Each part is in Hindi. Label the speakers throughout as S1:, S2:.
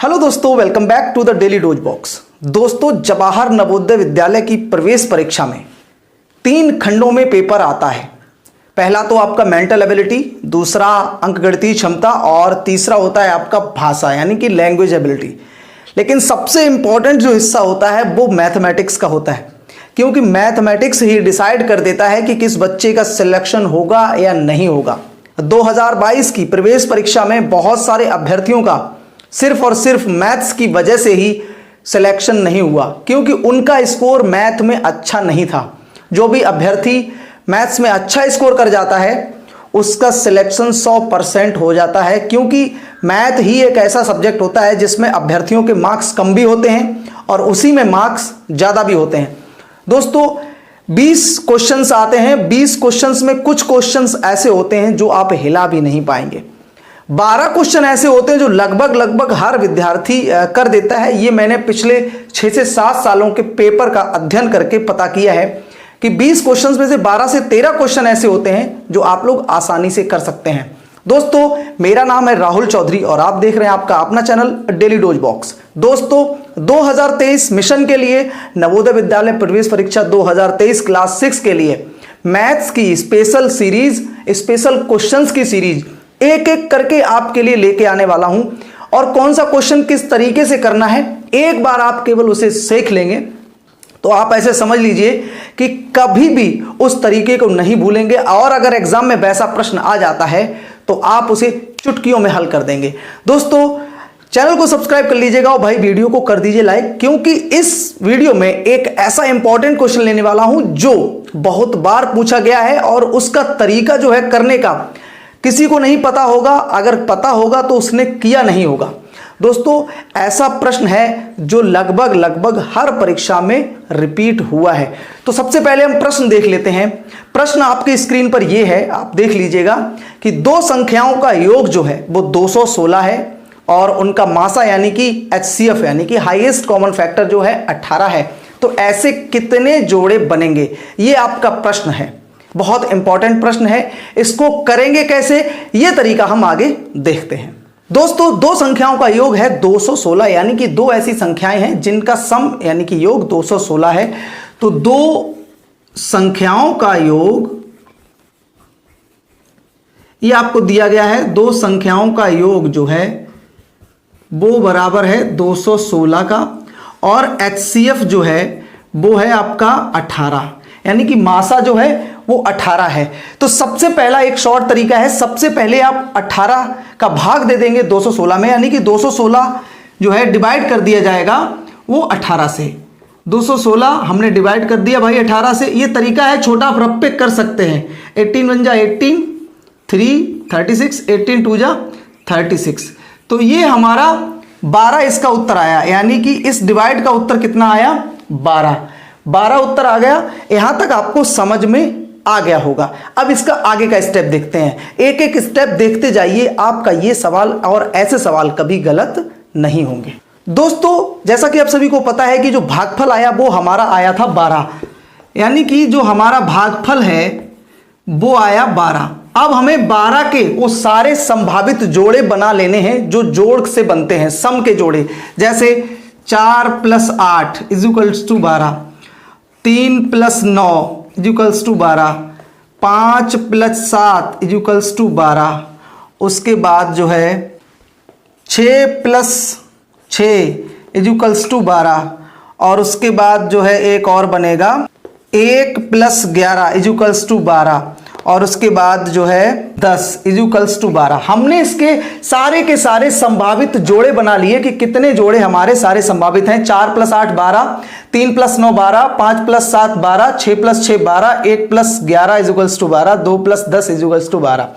S1: हेलो दोस्तों, welcome back to the daily dose box. दोस्तों, जवाहर नवोदय विद्यालय की प्रवेश परीक्षा में 3 खंडों में पेपर आता है। पहला तो आपका मेंटल एबिलिटी, दूसरा अंकगणितीय क्षमता और तीसरा होता है आपका भाषा यानी कि लैंग्वेज एबिलिटी। लेकिन सबसे इंपॉर्टेंट जो हिस्सा होता है वो मैथमेटिक्स का होता है, क्योंकि मैथमेटिक्स ही डिसाइड कर देता है कि किस बच्चे का सिलेक्शन होगा या नहीं होगा। 2022 की प्रवेश परीक्षा में बहुत सारे अभ्यर्थियों का सिर्फ और सिर्फ मैथ्स की वजह से ही सिलेक्शन नहीं हुआ, क्योंकि उनका स्कोर मैथ में अच्छा नहीं था। जो भी अभ्यर्थी मैथ्स में अच्छा स्कोर कर जाता है उसका सिलेक्शन 100% हो जाता है, क्योंकि मैथ ही एक ऐसा सब्जेक्ट होता है जिसमें अभ्यर्थियों के मार्क्स कम भी होते हैं और उसी में मार्क्स ज़्यादा भी होते हैं। दोस्तों, 20 क्वेश्चंस आते हैं। 20 क्वेश्चंस में कुछ क्वेश्चंस ऐसे होते हैं जो आप हिला भी नहीं पाएंगे। 12 क्वेश्चन ऐसे होते हैं जो लगभग हर विद्यार्थी कर देता है। ये मैंने पिछले 6 से 7 सालों के पेपर का अध्ययन करके पता किया है कि 20 क्वेश्चंस में से 12 से 13 क्वेश्चन ऐसे होते हैं जो आप लोग आसानी से कर सकते हैं। दोस्तों, मेरा नाम है राहुल चौधरी और आप देख रहे हैं आपका अपना चैनल डेली डोज बॉक्स। दोस्तों, 2023 मिशन के लिए नवोदय विद्यालय प्रवेश परीक्षा 2023 क्लास 6 के लिए मैथ्स की स्पेशल सीरीज, स्पेशल क्वेश्चंस की सीरीज एक एक करके आपके लिए लेके आने वाला हूं। और कौन सा क्वेश्चन किस तरीके से करना है, एक बार आप केवल उसे सीख लेंगे तो आप ऐसे समझ लीजिए कि कभी भी उस तरीके को नहीं भूलेंगे। और अगर एग्जाम में वैसा प्रश्न आ जाता है तो आप उसे चुटकियों में हल कर देंगे। दोस्तों, चैनल को सब्सक्राइब कर लीजिएगा और भाई वीडियो को कर दीजिए लाइक, क्योंकि इस वीडियो में एक ऐसा इंपॉर्टेंट क्वेश्चन लेने वाला हूं जो बहुत बार पूछा गया है और उसका तरीका जो है करने का किसी को नहीं पता होगा। अगर पता होगा तो उसने किया नहीं होगा। दोस्तों, ऐसा प्रश्न है जो लगभग हर परीक्षा में रिपीट हुआ है। तो सबसे पहले हम प्रश्न देख लेते हैं। प्रश्न आपकी स्क्रीन पर यह है, आप देख लीजिएगा कि 2 संख्याओं का योग जो है वो 216 है और उनका मासा यानी कि HCF यानी कि हाईएस्ट कॉमन फैक्टर जो है 18 है। तो ऐसे कितने जोड़े बनेंगे, ये आपका प्रश्न है। बहुत इंपॉर्टेंट प्रश्न है। इसको करेंगे कैसे, यह तरीका हम आगे देखते हैं। दोस्तों, 2 संख्याओं का योग है 216, यानी कि 2 ऐसी संख्याएं हैं जिनका सम यानी कि योग 216 है। तो 2 संख्याओं का योग ये आपको दिया गया है। 2 संख्याओं का योग जो है वो बराबर है 216 का और HCF जो है वो है आपका 18, यानी कि मासा जो है वो 18 है। तो सबसे पहला एक शॉर्ट तरीका है, सबसे पहले आप 18 का भाग दे देंगे 216 में, यानी कि 216 जो है डिवाइड कर दिया जाएगा वो 18 से। 216 हमने डिवाइड कर दिया भाई 18 से। ये तरीका है, छोटा आप रफ पे कर सकते हैं। 18 1 जा 18, 3 36, 18 2 जा 36। तो ये हमारा 12 इसका उत्तर आया, यानी कि इस डिवाइड का उत्तर कितना आया, 12 उत्तर आ गया। यहां तक आपको समझ में आ गया होगा। अब इसका आगे का स्टेप देखते हैं। एक एक स्टेप देखते जाइए, आपका ये सवाल और ऐसे सवाल कभी गलत नहीं होंगे। दोस्तों, जैसा कि आप सभी को पता है कि जो भागफल आया वो हमारा आया था 12, यानी कि जो हमारा भागफल है वो आया 12। अब हमें 12 के वो सारे संभावित जोड़े बना लेने हैं जो जोड़ से बनते हैं, सम के जोड़े। जैसे 4 + 8 = 12, 3 + 9 = 12, 5 + 7 = 12। उसके बाद जो है 6 + 6 = 12 और उसके बाद जो है एक और बनेगा 1 + 11 = 12 और उसके बाद जो है 10 = 12। हमने इसके सारे के सारे संभावित जोड़े बना लिए कि कितने जोड़े हमारे सारे संभावित हैं। 4 + 8 12, 3 + 9 12, 5 + 7 12, 6 + 6 12, 1 + 11 = 12, 2 + 10 = 12।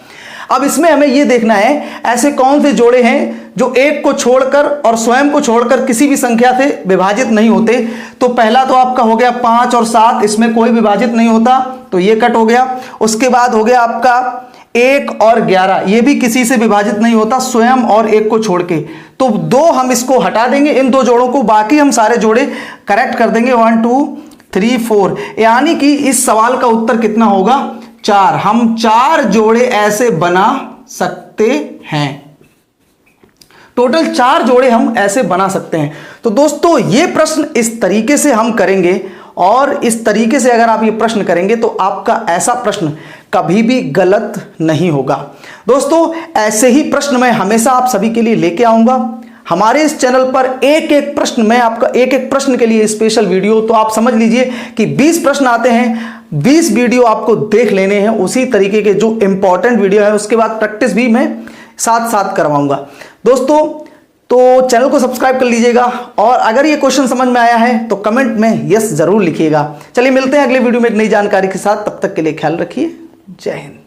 S1: अब इसमें हमें यह देखना है ऐसे कौन से जोड़े हैं जो एक को छोड़कर और स्वयं को छोड़कर किसी भी संख्या से विभाजित नहीं होते। तो पहला तो आपका हो गया 5 और 7, इसमें कोई विभाजित नहीं होता तो ये कट हो गया। उसके बाद हो गया आपका 1 और 11, ये भी किसी से विभाजित नहीं होता स्वयं और एक को छोड़ के। तो 2 हम इसको हटा देंगे, इन 2 जोड़ों को, बाकी हम सारे जोड़े करेक्ट कर देंगे। 1 2 3 4, यानी कि इस सवाल का उत्तर कितना होगा, 4। हम 4 जोड़े ऐसे बना सकते हैं। टोटल 4 जोड़े हम ऐसे बना सकते हैं। तो दोस्तों ये प्रश्न इस तरीके से हम करेंगे, और इस तरीके से अगर आप ये प्रश्न करेंगे तो आपका ऐसा प्रश्न कभी भी गलत नहीं होगा। दोस्तों ऐसे ही प्रश्न मैं हमेशा आप सभी के लिए लेके आऊंगा। हमारे इस चैनल पर एक एक प्रश्न, मैं आपका एक एक प्रश्न के लिए स्पेशल वीडियो, तो आप समझ लीजिए कि 20 प्रश्न आते हैं, 20 वीडियो आपको देख लेने हैं उसी तरीके के जो इंपॉर्टेंट वीडियो है। उसके बाद प्रैक्टिस भी मैं साथ साथ करवाऊंगा। दोस्तों तो चैनल को सब्सक्राइब कर लीजिएगा, और अगर ये क्वेश्चन समझ में आया है तो कमेंट में यस जरूर लिखिएगा। चलिए मिलते हैं अगले वीडियो में एक नई जानकारी के साथ, तब तक के लिए ख्याल रखिए। जय हिंद।